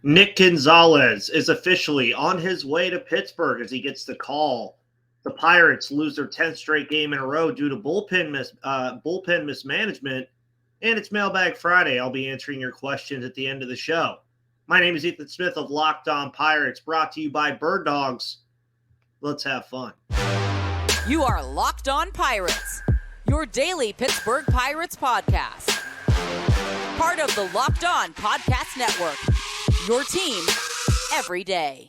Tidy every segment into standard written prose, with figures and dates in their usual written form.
Nick Gonzales is officially on his way to Pittsburgh as he gets the call. The Pirates lose their 10th straight game in a row due to bullpen mismanagement, and it's Mailbag Friday. I'll be answering your questions at the end of the show. My name is Ethan Smith of Locked On Pirates, brought to you by Birddogs. Let's have fun. You are Locked On Pirates, your daily Pittsburgh Pirates podcast. Part of the Locked On Podcast Network, your team every day.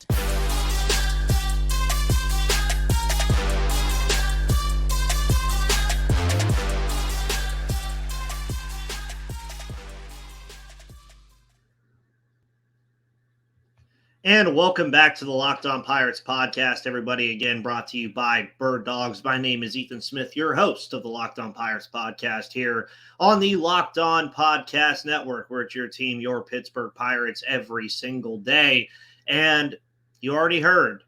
And welcome back to the Locked On Pirates podcast, everybody. Again, brought to you by Birddogs. My name is Ethan Smith, your host of the Locked On Pirates podcast here on the Locked On Podcast Network, where it's your team, your Pittsburgh Pirates, every single day. And you already heard,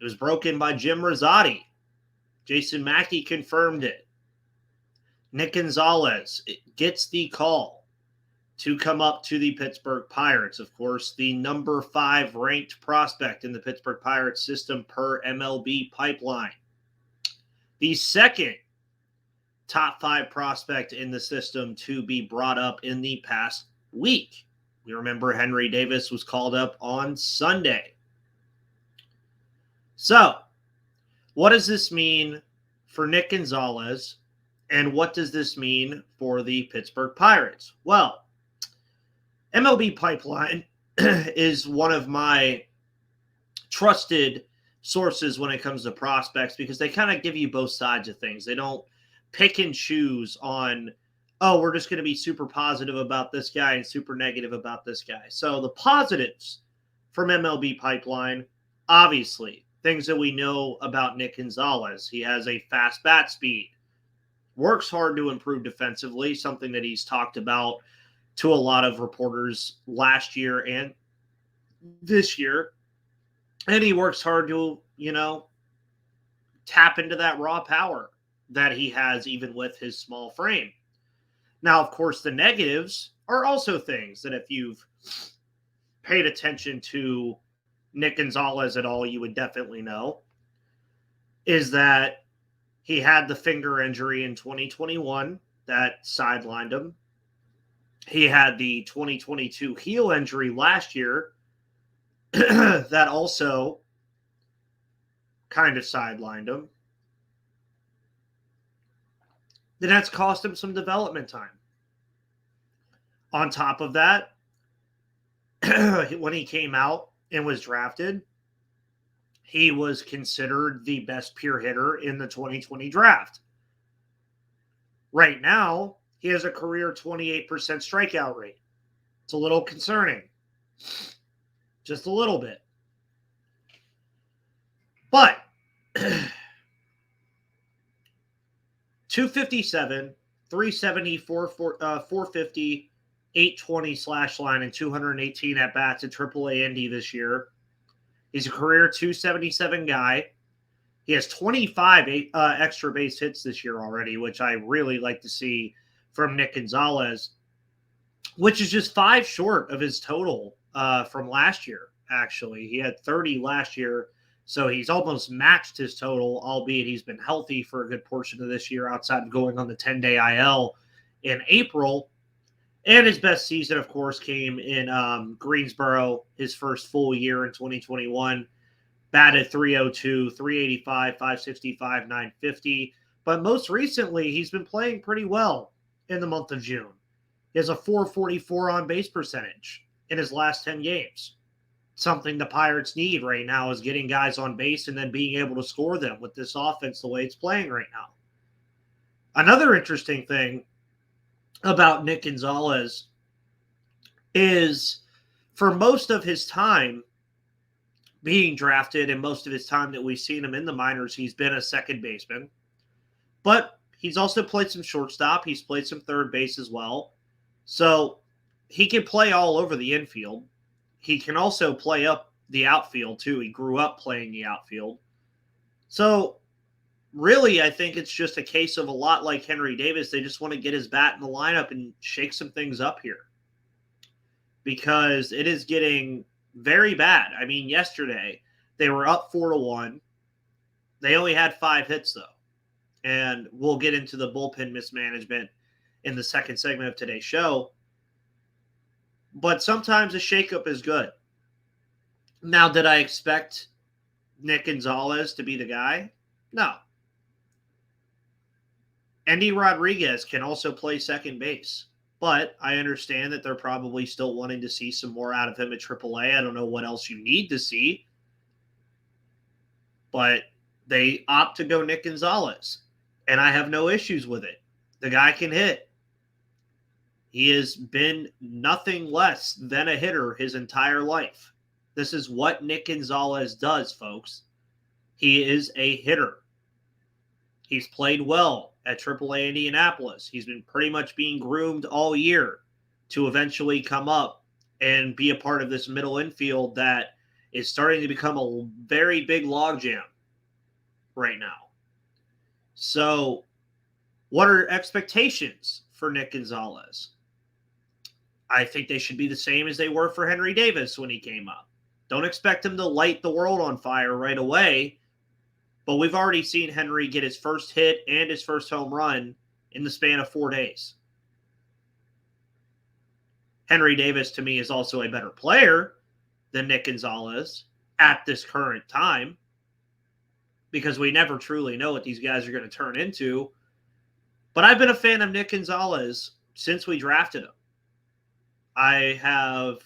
it was broken by Jim Rosati. Jason Mackey confirmed it. Nick Gonzales gets the call to come up to the Pittsburgh Pirates. Of course, the number 5 ranked prospect in the Pittsburgh Pirates system per MLB pipeline. The second top 5 prospect in the system to be brought up in the past week. We remember Henry Davis was called up on Sunday. So, what does this mean for Nick Gonzales, and what does this mean for the Pittsburgh Pirates? Well, MLB Pipeline is one of my trusted sources when it comes to prospects because they kind of give you both sides of things. They don't pick and choose on, oh, we're just going to be super positive about this guy and super negative about this guy. So the positives from MLB Pipeline, obviously, things that we know about Nick Gonzales. He has a fast bat speed, works hard to improve defensively, something that he's talked about to a lot of reporters last year and this year. And he works hard to, tap into that raw power that he has even with his small frame. Now, of course, the negatives are also things that if you've paid attention to Nick Gonzales at all, you would definitely know, is that he had the finger injury in 2021 that sidelined him. He had the 2022 heel injury last year that also kind of sidelined him. Then that's cost him some development time. On top of that, when he came out and was drafted, he was considered the best pure hitter in the 2020 draft. Right now, he has a career 28% strikeout rate. It's a little concerning. Just a little bit. But 257, 370, 450, 820 slash line, and 218 at-bats at AAA Indy this year. He's a career 277 guy. He has 25 extra base hits this year already, which I really like to see from Nick Gonzales, which is just 5 short of his total from last year, actually. He had 30 last year, so he's almost matched his total, albeit he's been healthy for a good portion of this year outside of going on the 10-day IL in April. And his best season, of course, came in Greensboro, his first full year in 2021. Batted 302, 385, 565, 950. But most recently, he's been playing pretty well in the month of June. He has a 444 on-base percentage in his last 10 games. Something the Pirates need right now is getting guys on base and then being able to score them with this offense the way it's playing right now. Another interesting thing about Nick Gonzales is for most of his time being drafted and most of his time that we've seen him in the minors, he's been a second baseman. But he's also played some shortstop. He's played some third base as well. So he can play all over the infield. He can also play up the outfield, too. He grew up playing the outfield. So really, I think it's just a case of a lot like Henry Davis. They just want to get his bat in the lineup and shake some things up here. because it is getting very bad. I mean, yesterday they were up 4-1. They only had 5 hits, though. And we'll get into the bullpen mismanagement in the second segment of today's show. But sometimes a shakeup is good. Now, did I expect Nick Gonzales to be the guy? No. Andy Rodriguez can also play second base. But I understand that they're probably still wanting to see some more out of him at AAA. I don't know what else you need to see. But they opt to go Nick Gonzales. And I have no issues with it. The guy can hit. He has been nothing less than a hitter his entire life. This is what Nick Gonzales does, folks. He is a hitter. He's played well at AAA Indianapolis. He's been pretty much being groomed all year to eventually come up and be a part of this middle infield that is starting to become a very big logjam right now. So, what are expectations for Nick Gonzales? I think they should be the same as they were for Henry Davis when he came up. Don't expect him to light the world on fire right away, but we've already seen Henry get his first hit and his first home run in the span of 4 days. Henry Davis, to me, is also a better player than Nick Gonzales at this current time, because we never truly know what these guys are going to turn into. But I've been a fan of Nick Gonzales since we drafted him. I have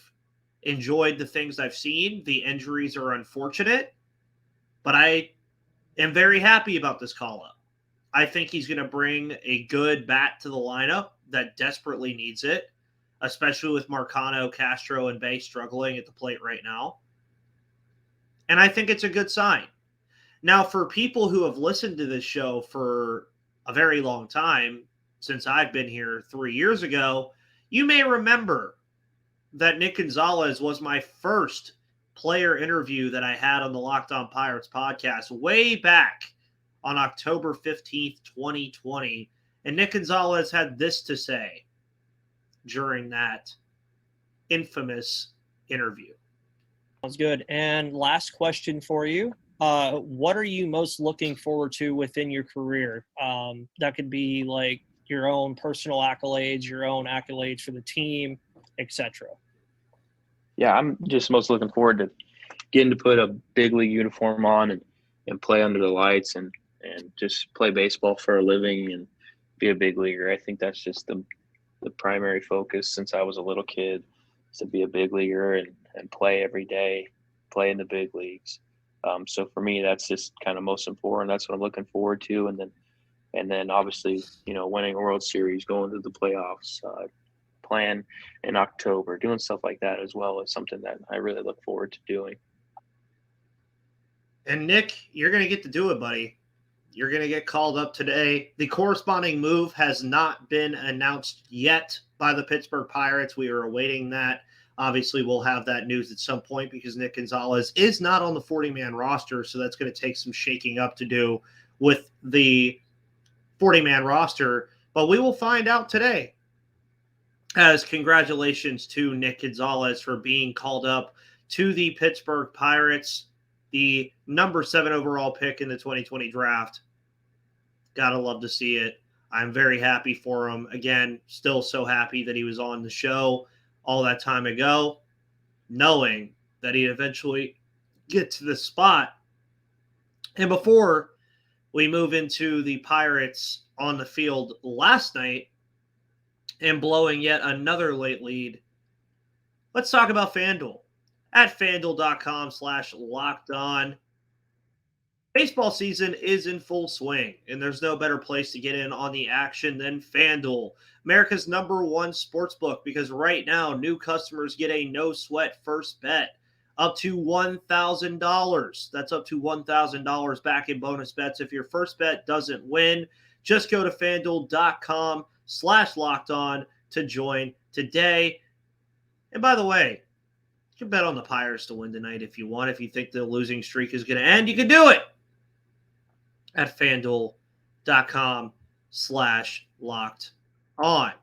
enjoyed the things I've seen. The injuries are unfortunate, but I am very happy about this call-up. I think he's going to bring a good bat to the lineup that desperately needs it, especially with Marcano, Castro, and Bay struggling at the plate right now. And I think it's a good sign. Now, for people who have listened to this show for a very long time, since I've been here 3 years ago, you may remember that Nick Gonzales was my first player interview that I had on the Locked On Pirates podcast way back on October 15th, 2020. And Nick Gonzales had this to say during that infamous interview. Sounds good. And last question for you. What are you most looking forward to within your career? That could be like your own personal accolades, your own accolades for the team, etc. Yeah, I'm just most looking forward to getting to put a big league uniform on and play under the lights and just play baseball for a living and be a big leaguer. I think that's just the primary focus since I was a little kid, is to be a big leaguer and play every day, play in the big leagues. So for me, that's just kind of most important. That's what I'm looking forward to. And then obviously, winning a World Series, going to the playoffs, playing in October, doing stuff like that as well is something that I really look forward to doing. And Nick, you're going to get to do it, buddy. You're going to get called up today. The corresponding move has not been announced yet by the Pittsburgh Pirates. We are awaiting that. Obviously, we'll have that news at some point because Nick Gonzales is not on the 40-man roster, so that's going to take some shaking up to do with the 40-man roster. But we will find out today. As congratulations to Nick Gonzales for being called up to the Pittsburgh Pirates, the number 7 overall pick in the 2020 draft. Gotta love to see it. I'm very happy for him. Again, still so happy that he was on the show all that time ago, knowing that he'd eventually get to the spot. And before we move into the Pirates on the field last night and blowing yet another late lead, let's talk about FanDuel. At FanDuel.com/lockedon. Baseball season is in full swing, and there's no better place to get in on the action than FanDuel, America's #1 sportsbook, because right now new customers get a no-sweat first bet up to $1,000. That's up to $1,000 back in bonus bets. If your first bet doesn't win, just go to FanDuel.com/lockedon to join today. And by the way, you can bet on the Pirates to win tonight if you want. If you think the losing streak is going to end, you can do it at FanDuel.com/lockedon.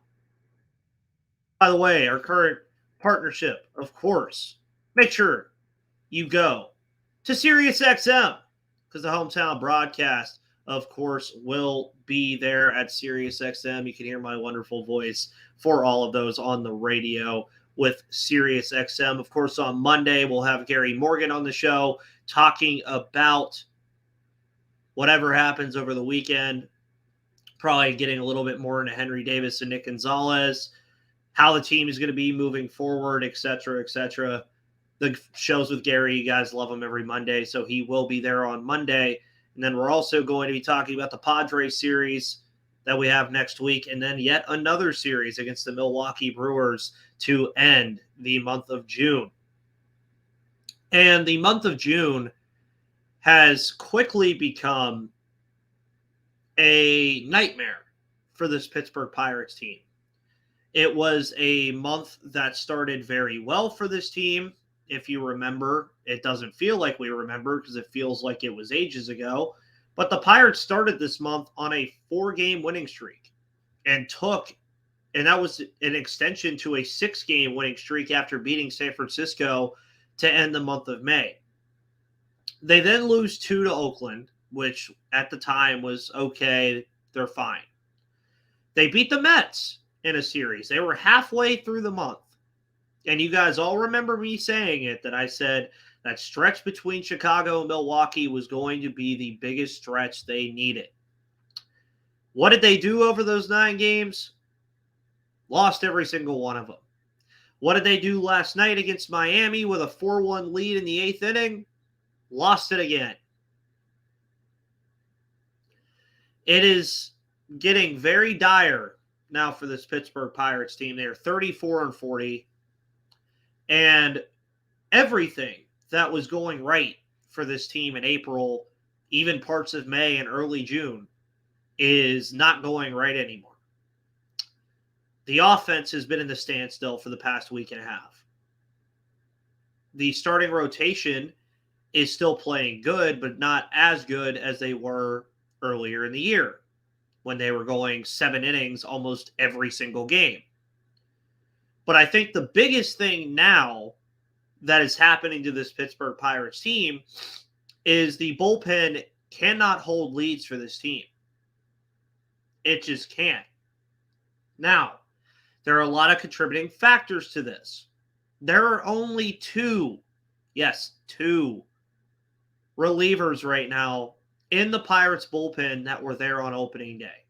By the way, our current partnership, of course, make sure you go to SiriusXM because the hometown broadcast, of course, will be there at SiriusXM. You can hear my wonderful voice for all of those on the radio with SiriusXM. Of course, on Monday, we'll have Gary Morgan on the show talking about whatever happens over the weekend, probably getting a little bit more into Henry Davis and Nick Gonzales, how the team is going to be moving forward, et cetera, et cetera. The shows with Gary, you guys love him every Monday, so he will be there on Monday. And then we're also going to be talking about the Padres series that we have next week, and then yet another series against the Milwaukee Brewers to end the month of June. And the month of June has quickly become a nightmare for this Pittsburgh Pirates team. It was a month that started very well for this team. If you remember, it doesn't feel like we remember because it feels like it was ages ago. But the Pirates started this month on a 4-game winning streak and that was an extension to a 6-game winning streak after beating San Francisco to end the month of May. They then lose 2 to Oakland, which at the time was okay, they're fine. They beat the Mets in a series. They were halfway through the month. And you guys all remember me saying it, that I said that stretch between Chicago and Milwaukee was going to be the biggest stretch they needed. What did they do over those 9 games? Lost every single one of them. What did they do last night against Miami with a 4-1 lead in the 8th inning? Lost it again. It is getting very dire now for this Pittsburgh Pirates team. They are 34-40. And everything that was going right for this team in April, even parts of May and early June, is not going right anymore. The offense has been in the standstill for the past week and a half. The starting rotation is still playing good, but not as good as they were earlier in the year when they were going 7 innings almost every single game. But I think the biggest thing now that is happening to this Pittsburgh Pirates team is the bullpen cannot hold leads for this team. It just can't. Now, there are a lot of contributing factors to this. There are only 2 relievers right now in the Pirates bullpen that were there on opening day.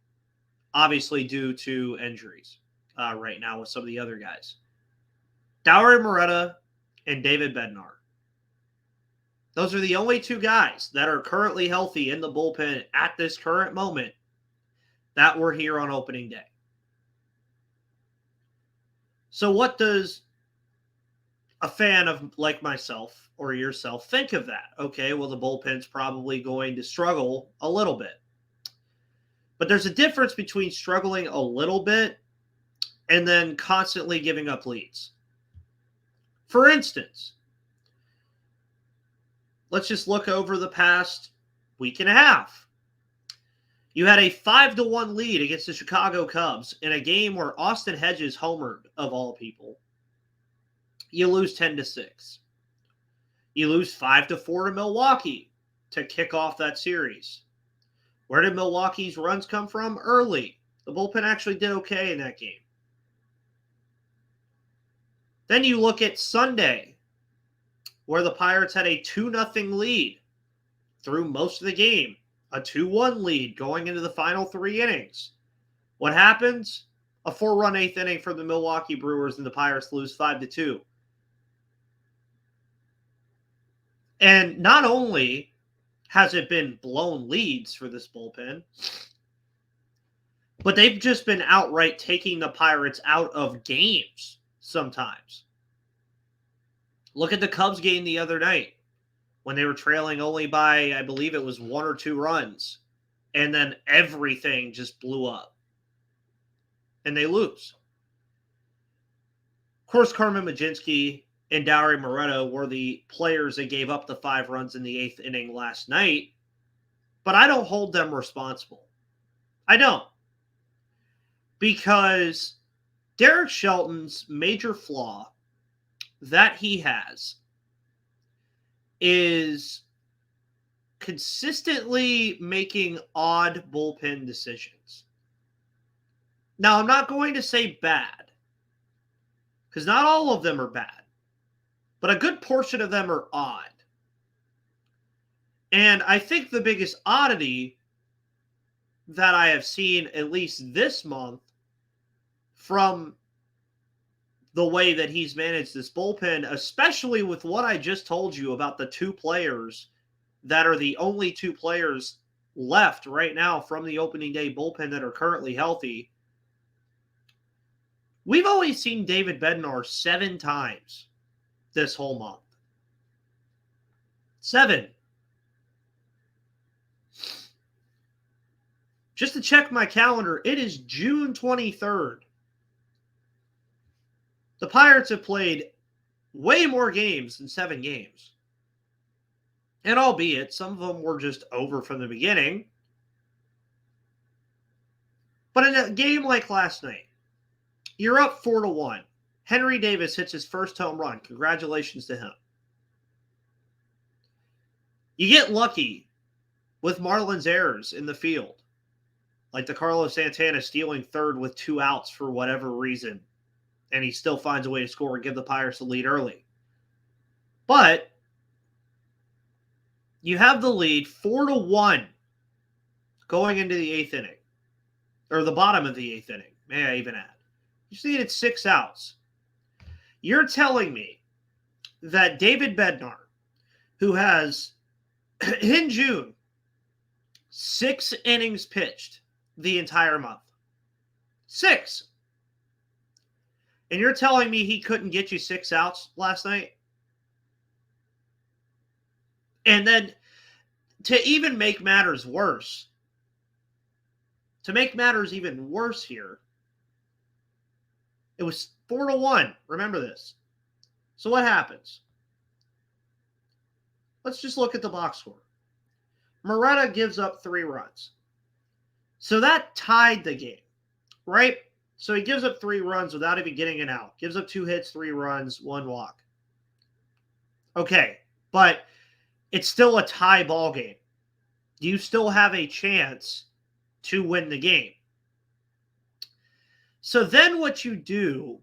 Obviously due to injuries right now with some of the other guys. Dauri Moreta and David Bednar. Those are the only 2 guys that are currently healthy in the bullpen at this current moment that were here on opening day. So what does a fan of like myself or yourself think of that? Okay, well, the bullpen's probably going to struggle a little bit. But there's a difference between struggling a little bit and then constantly giving up leads. For instance, let's just look over the past week and a half. You had a 5-1 lead against the Chicago Cubs in a game where Austin Hedges homered, of all people. You lose 10-6. You lose 5-4 to Milwaukee to kick off that series. Where did Milwaukee's runs come from? Early. The bullpen actually did okay in that game. Then you look at Sunday, where the Pirates had a 2-0 lead through most of the game. A 2-1 lead going into the final 3 innings. What happens? A 4-run 8th inning for the Milwaukee Brewers, and the Pirates lose 5-2. And not only has it been blown leads for this bullpen, but they've just been outright taking the Pirates out of games sometimes. Look at the Cubs game the other night when they were trailing only by, I believe it was 1 or 2 runs. And then everything just blew up. And they lose. Of course, Carmen Mlodzinski and Dauri Moreta were the players that gave up the 5 runs in the 8th inning last night. But I don't hold them responsible. I don't. Because Derek Shelton's major flaw that he has is consistently making odd bullpen decisions. Now, I'm not going to say bad, because not all of them are bad, but a good portion of them are odd. And I think the biggest oddity that I have seen, at least this month, from the way that he's managed this bullpen, especially with what I just told you about the two players that are the only two players left right now from the opening day bullpen that are currently healthy. We've only seen David Bednar 7 times this whole month. 7. Just to check my calendar, it is June 23rd. The Pirates have played way more games than 7 games. And albeit, some of them were just over from the beginning. But in a game like last night, you're up 4-1. Henry Davis hits his first home run. Congratulations to him. You get lucky with Marlins errors in the field, like the Carlos Santana stealing third with 2 outs for whatever reason, and he still finds a way to score and give the Pirates the lead early. But you have the lead 4-1 going into the 8th inning, or the bottom of the 8th inning, may I even add. You just needed 6 outs. You're telling me that David Bednar, who has, in June, 6 innings pitched the entire month. 6. And you're telling me he couldn't get you 6 outs last night? And then to even make matters worse, to make matters even worse here, it was 4-1. Remember this. So what happens? Let's just look at the box score. Moretta gives up 3 runs. So that tied the game, right? So he gives up 3 runs without even getting an out. Gives up 2 hits, 3 runs, 1 walk. Okay, but it's still a tie ball game. You still have a chance to win the game. So then what you do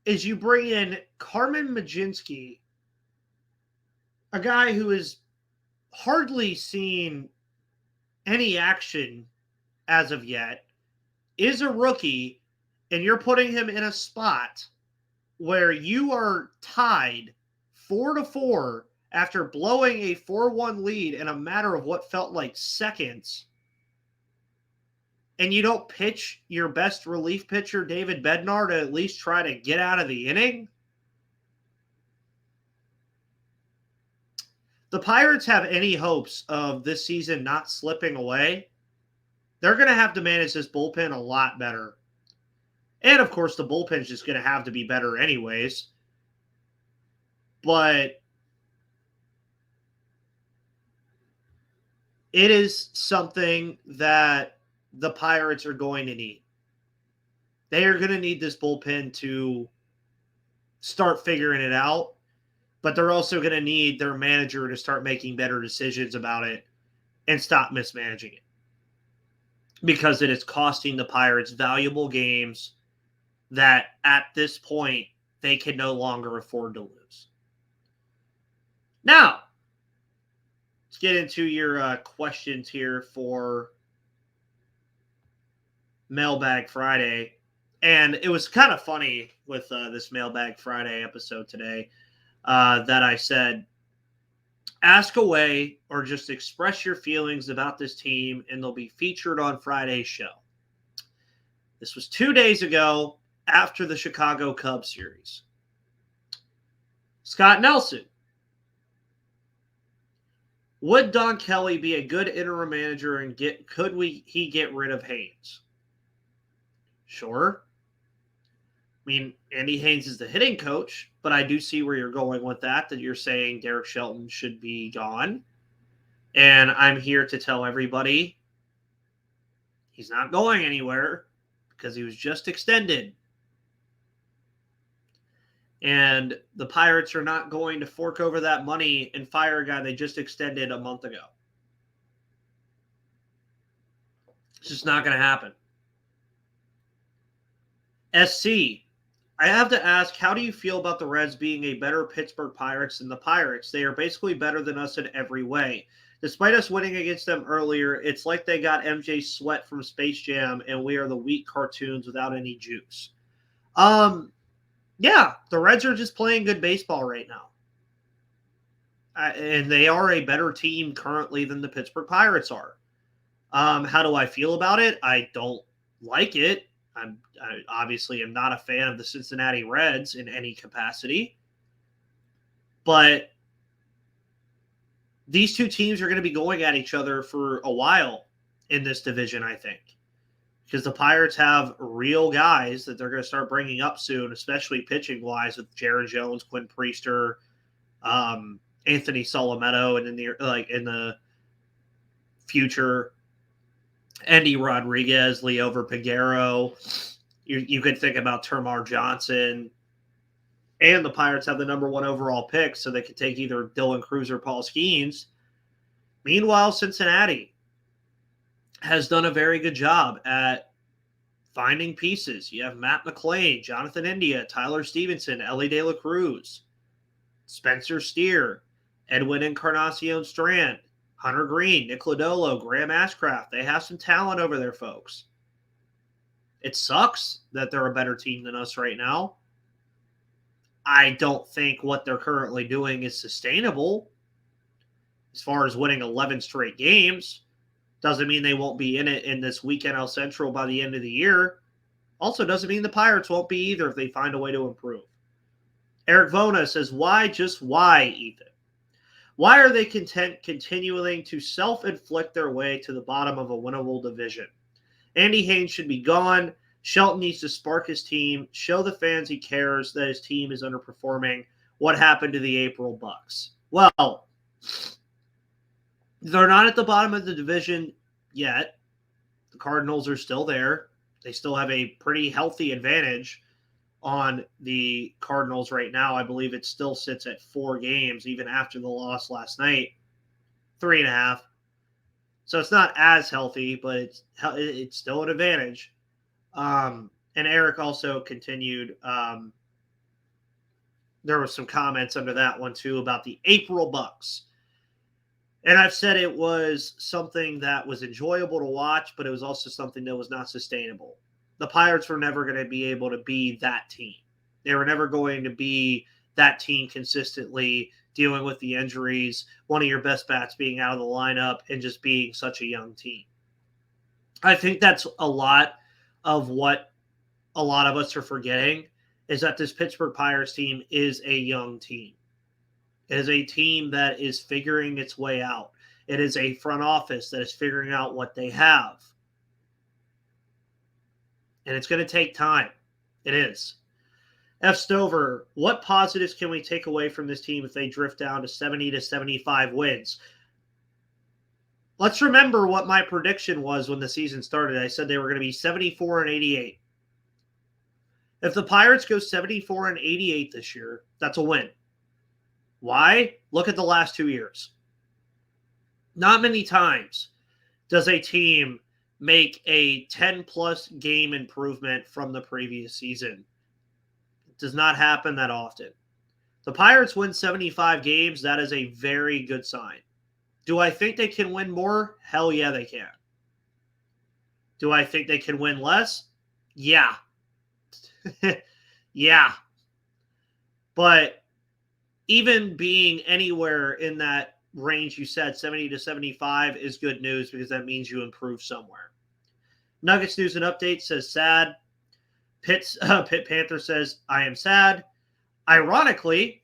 is you bring in Carmen Majinski, a guy who has hardly seen any action as of yet, is a rookie, and you're putting him in a spot where you are tied 4-4 after blowing a 4-1 lead in a matter of what felt like seconds, and you don't pitch your best relief pitcher, David Bednar, to at least try to get out of the inning? The Pirates have any hopes of this season not slipping away, they're going to have to manage this bullpen a lot better. And, of course, the bullpen's just going to have to be better anyways. But it is something that the Pirates are going to need. They are going to need this bullpen to start figuring it out, but they're also going to need their manager to start making better decisions about it and stop mismanaging it, because it is costing the Pirates valuable games that at this point they can no longer afford to lose. Now, let's get into your questions here for Mailbag Friday. And it was kind of funny with this Mailbag Friday episode today that I said, ask away or just express your feelings about this team, and they'll be featured on Friday's show. This was 2 days ago after the Chicago Cubs series. Scott Nelson. Would Don Kelly be a good interim manager, and could he get rid of Haynes? Sure. I mean, Andy Haynes is the hitting coach, but I do see where you're going with that you're saying Derek Shelton should be gone. And I'm here to tell everybody he's not going anywhere because he was just extended. And the Pirates are not going to fork over that money and fire a guy they just extended a month ago. It's just not going to happen. SC, I have to ask, how do you feel about the Reds being a better Pittsburgh Pirates than the Pirates? They are basically better than us in every way. Despite us winning against them earlier, it's like they got MJ Sweat from Space Jam and we are the weak cartoons without any juice. Yeah, the Reds are just playing good baseball right now. And they are a better team currently than the Pittsburgh Pirates are. How do I feel about it? I don't like it. I obviously am not a fan of the Cincinnati Reds in any capacity. But these two teams are going to be going at each other for a while in this division, I think. Because the Pirates have real guys that they're going to start bringing up soon, especially pitching-wise with Jaron Jones, Quinn Priester, Anthony Solometto, and in the future, Andy Rodriguez, Leover Peguero. You could think about Termar Johnson. And the Pirates have the number 1 overall pick, so they could take either Dylan Cruz or Paul Skeens. Meanwhile, Cincinnati has done a very good job at finding pieces. You have Matt McClain, Jonathan India, Tyler Stevenson, Ellie De La Cruz, Spencer Steer, Edwin Encarnacion Strand, Hunter Green, Nick Lodolo, Graham Ashcraft. They have some talent over there, folks. It sucks that they're a better team than us right now. I don't think what they're currently doing is sustainable. As far as winning 11 straight games, doesn't mean they won't be in it in this week NL Central by the end of the year. Also doesn't mean the Pirates won't be either if they find a way to improve. Eric Vona says, why, just why, Ethan? Why are they content continuing to self-inflict their way to the bottom of a winnable division? Andy Haynes should be gone. Shelton needs to spark his team, show the fans he cares that his team is underperforming. What happened to the April Bucks? Well, they're not at the bottom of the division yet. The Cardinals are still there. They still have a pretty healthy advantage on the Cardinals right now. I believe it still sits at 4 games, even after the loss last night. 3.5. So it's not as healthy, but it's still an advantage. And Eric also continued, there were some comments under that one too about the April Bucks. And I've said it was something that was enjoyable to watch, but it was also something that was not sustainable. The Pirates were never going to be able to be that team. They were never going to be that team consistently dealing with the injuries, one of your best bats being out of the lineup, and just being such a young team. I think that's a lot of what a lot of us are forgetting is that this Pittsburgh Pirates team is a young team. It is a team that is figuring its way out. It is a front office that is figuring out what they have. And it's going to take time. It is. F. Stover, what positives can we take away from this team if they drift down to 70 to 75 wins? Let's remember what my prediction was when the season started. I said they were going to be 74 and 88. If the Pirates go 74 and 88 this year, that's a win. Why? Look at the last 2 years. Not many times does a team make a 10-plus game improvement from the previous season. It does not happen that often. The Pirates win 75 games. That is a very good sign. Do I think they can win more? Hell yeah, they can. Do I think they can win less? Yeah. Yeah. But even being anywhere in that range you said, 70 to 75, is good news because that means you improve somewhere. Nuggets News and Update says sad. Pitt Panther says, I am sad. Ironically,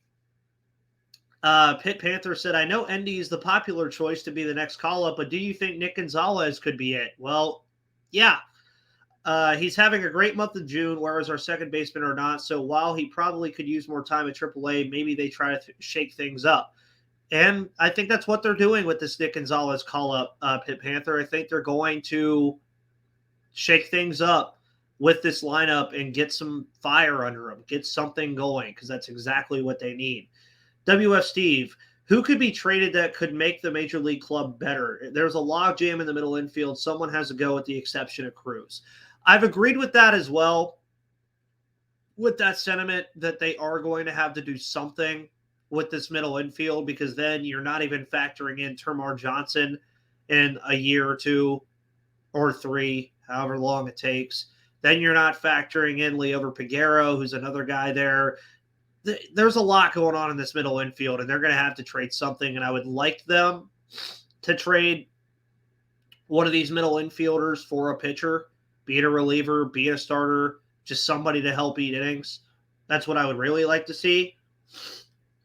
Pitt Panther said, I know Endy is the popular choice to be the next call-up, but do you think Nick Gonzales could be it? Well, yeah. He's having a great month of June, whereas our second basemen are not. So while he probably could use more time at AAA, maybe they try to shake things up. And I think that's what they're doing with this Nick Gonzales call-up, Pitt Panther. I think they're going to shake things up with this lineup and get some fire under them, get something going, because that's exactly what they need. WF Steve, who could be traded that could make the major league club better? There's a logjam in the middle infield. Someone has to go with the exception of Cruz. I've agreed with that as well, with that sentiment that they are going to have to do something with this middle infield, because then you're not even factoring in Termarr Johnson in a year or 2 or 3, however long it takes. Then you're not factoring in Liover Peguero, who's another guy there. There's a lot going on in this middle infield, and they're going to have to trade something, and I would like them to trade one of these middle infielders for a pitcher, be it a reliever, be it a starter, just somebody to help eat innings. That's what I would really like to see.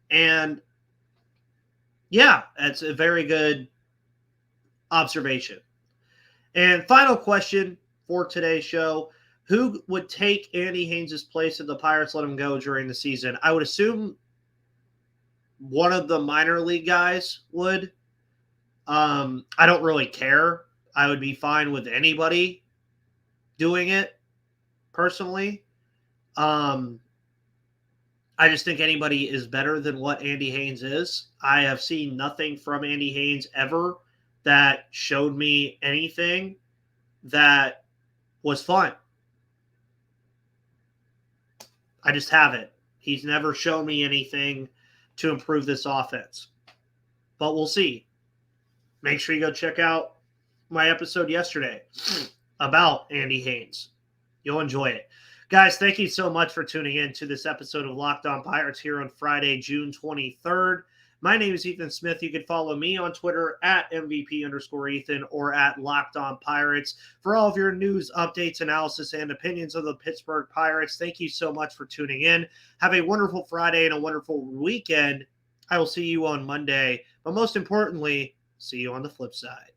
And, yeah, that's a very good observation. And final question for today's show. Who would take Andy Haynes' place if the Pirates let him go during the season? I would assume one of the minor league guys would. I don't really care. I would be fine with anybody doing it, personally. I just think anybody is better than what Andy Haynes is. I have seen nothing from Andy Haynes ever that showed me anything that was fun. I just haven't. He's never shown me anything to improve this offense. But we'll see. Make sure you go check out my episode yesterday about Andy Haynes. You'll enjoy it. Guys, thank you so much for tuning in to this episode of Locked On Pirates here on Friday, June 23rd. My name is Ethan Smith. You can follow me on Twitter at MVP_Ethan or at Locked On Pirates for all of your news, updates, analysis, and opinions of the Pittsburgh Pirates. Thank you so much for tuning in. Have a wonderful Friday and a wonderful weekend. I will see you on Monday, but most importantly, see you on the flip side.